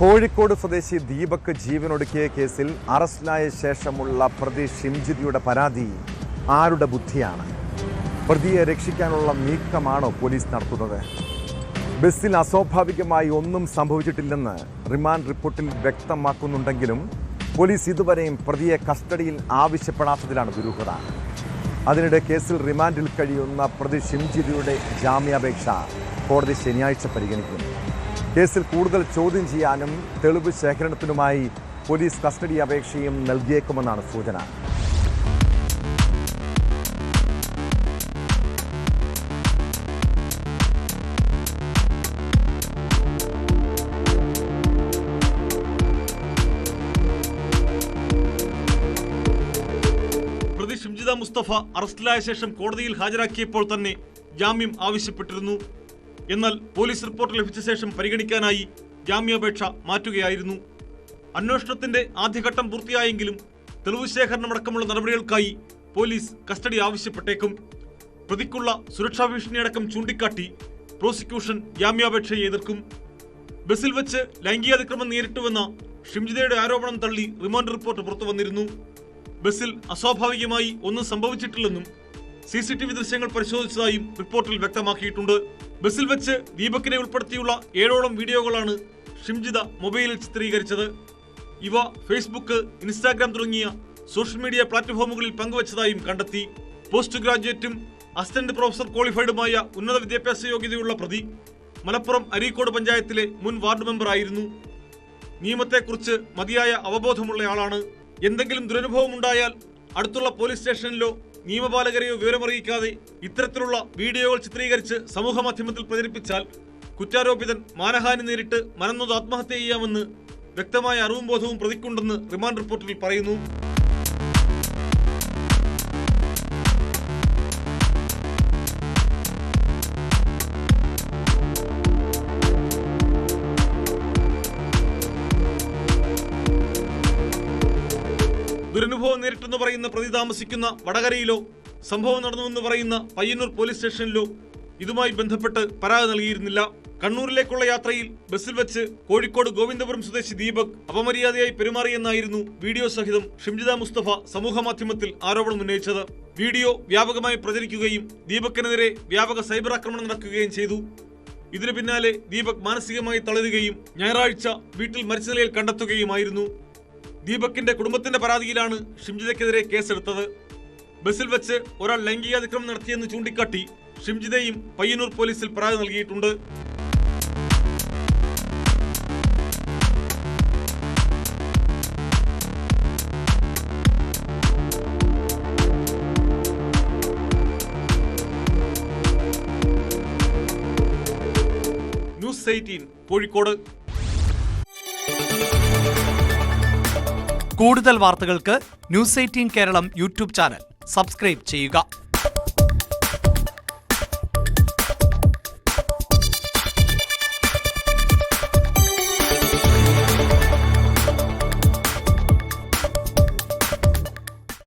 കോഴിക്കോട് സ്വദേശി ദീപക് ജീവനൊടുക്കിയ കേസിൽ അറസ്റ്റിലായ ശേഷമുള്ള പ്രതി ഷിംജിതിയുടെ പരാതി ആരുടെ ബുദ്ധിയാണ്? പ്രതിയെ രക്ഷിക്കാനുള്ള നീക്കമാണോ പോലീസ് നടത്തുന്നത്? ബസ്സിൽ അസ്വാഭാവികമായി ഒന്നും സംഭവിച്ചിട്ടില്ലെന്ന് റിമാൻഡ് റിപ്പോർട്ടിൽ വ്യക്തമാക്കുന്നുണ്ടെങ്കിലും പോലീസ് ഇതുവരെയും പ്രതിയെ കസ്റ്റഡിയിൽ ആവശ്യപ്പെടാത്തതിലാണ് ദുരൂഹത. അതിനിടെ കേസിൽ റിമാൻഡിൽ കഴിയുന്ന പ്രതി ഷിംജിതിയുടെ ജാമ്യാപേക്ഷ കോടതി ശനിയാഴ്ച പരിഗണിക്കും. കേസിൽ കൂടുതൽ ചോദ്യം ചെയ്യാനും തെളിവ് ശേഖരണത്തിനുമായി പോലീസ് കസ്റ്റഡി അപേക്ഷയും നൽകിയേക്കുമെന്നാണ് സൂചന. പ്രതി ഷിംജിത മുസ്തഫ അറസ്റ്റിലായ ശേഷം കോടതിയിൽ ഹാജരാക്കിയപ്പോൾ തന്നെ ജാമ്യം ആവശ്യപ്പെട്ടിരുന്നു. എന്നാൽ പോലീസ് റിപ്പോർട്ട് ലഭിച്ച ശേഷം പരിഗണിക്കാനായി ജാമ്യാപേക്ഷ മാറ്റുകയായിരുന്നു. അന്വേഷണത്തിന്റെ ആദ്യഘട്ടം പൂർത്തിയായെങ്കിലും തെളിവ് ശേഖരണമടക്കമുള്ള നടപടികൾക്കായി പോലീസ് കസ്റ്റഡി ആവശ്യപ്പെട്ടേക്കും. പ്രതിക്കുള്ള സുരക്ഷാ ഭീഷണിയടക്കം ചൂണ്ടിക്കാട്ടി പ്രോസിക്യൂഷൻ ജാമ്യാപേക്ഷയെ എതിർക്കും. ബസ്സിൽ വെച്ച് ലൈംഗികാതിക്രമം നേരിട്ടുവെന്ന ഷിംജിതയുടെ ആരോപണം തള്ളി റിമാൻഡ് റിപ്പോർട്ട് പുറത്തുവന്നിരുന്നു. ബസ്സിൽ അസ്വാഭാവികമായി ഒന്നും സംഭവിച്ചിട്ടില്ലെന്നും CCTV ദൃശ്യങ്ങൾ പരിശോധിച്ചതായും റിപ്പോർട്ടിൽ വ്യക്തമാക്കിയിട്ടുണ്ട്. ബസ്സിൽ വെച്ച് ദീപകിനെ ഉൾപ്പെടുത്തിയുള്ള 7ഓളം വീഡിയോകളാണ് ഷിംജിത മൊബൈലിൽ ചിത്രീകരിച്ചത്. ഇവ ഫേസ്ബുക്ക്, ഇൻസ്റ്റാഗ്രാം തുടങ്ങിയ സോഷ്യൽ മീഡിയ പ്ലാറ്റ്ഫോമുകളിൽ പങ്കുവച്ചതായും കണ്ടെത്തി. പോസ്റ്റ് ഗ്രാജുവേറ്റും അസിസ്റ്റന്റ് പ്രൊഫസർ ക്വാളിഫൈഡുമായ ഉന്നത വിദ്യാഭ്യാസ യോഗ്യതയുള്ള പ്രതി മലപ്പുറം അരീക്കോട് പഞ്ചായത്തിലെ മുൻ വാർഡ് മെമ്പറായിരുന്നു. നിയമത്തെക്കുറിച്ച് മതിയായ അവബോധമുള്ളയാളാണ്. എന്തെങ്കിലും ദുരനുഭവം ഉണ്ടായാൽ അടുത്തുള്ള പോലീസ് സ്റ്റേഷനിലോ നിയമപാലകരെയോ വിവരമറിയിക്കാതെ ഇത്തരത്തിലുള്ള വീഡിയോകൾ ചിത്രീകരിച്ച് സമൂഹമാധ്യമത്തിൽ പ്രചരിപ്പിച്ചാൽ കുറ്റാരോപിതൻ മാനഹാനി നേരിട്ട് മനംനൊന്ത് ആത്മഹത്യ ചെയ്യാമെന്ന് വ്യക്തമായ അറിവും ബോധവും പ്രതിക്കുണ്ടെന്ന് റിമാൻഡ് റിപ്പോർട്ടിൽ പറയുന്നു. ദുരനുഭവം നേരിട്ടെന്ന് പറയുന്ന പ്രതി താമസിക്കുന്ന വടകരയിലോ സംഭവം നടന്നുവെന്ന് പറയുന്ന പയ്യന്നൂർ പോലീസ് സ്റ്റേഷനിലോ ഇതുമായി ബന്ധപ്പെട്ട് പരാതി നൽകിയിരുന്നില്ല. കണ്ണൂരിലേക്കുള്ള യാത്രയിൽ ബസ്സിൽ വെച്ച് കോഴിക്കോട് ഗോവിന്ദപുരം സ്വദേശി ദീപക് അപമര്യാദയായി പെരുമാറിയെന്നായിരുന്നു വീഡിയോ സഹിതം ഷിംജിത മുസ്തഫ സമൂഹമാധ്യമത്തിൽ ആരോപണം ഉന്നയിച്ചത്. വീഡിയോ വ്യാപകമായി പ്രചരിക്കുകയും ദീപക്കിനെതിരെ വ്യാപക സൈബർ ആക്രമണം നടക്കുകയും ചെയ്തു. ഇതിനു പിന്നാലെ ദീപക് മാനസികമായി തളരുകയും ഞായറാഴ്ച വീട്ടിൽ മരിച്ച നിലയിൽ കണ്ടെത്തുകയുമായിരുന്നു. ദീപകിന്റെ കുടുംബത്തിന്റെ പരാതിയിലാണ് ഷിംജിതയ്ക്കെതിരെ കേസെടുത്തത്. ബസ്സിൽ വെച്ച് ഒരാൾ ലൈംഗികാതിക്രമം നടത്തിയെന്ന് ചൂണ്ടിക്കാട്ടി ഷിംജിതയും പയ്യന്നൂർ പോലീസിൽ പരാതി നൽകിയിട്ടുണ്ട്. ന്യൂസ് 18 കോഴിക്കോട്. കൂടുതൽ വാർത്തകൾക്ക് news 18 Keralam YouTube channel subscribe ചെയ്യുക.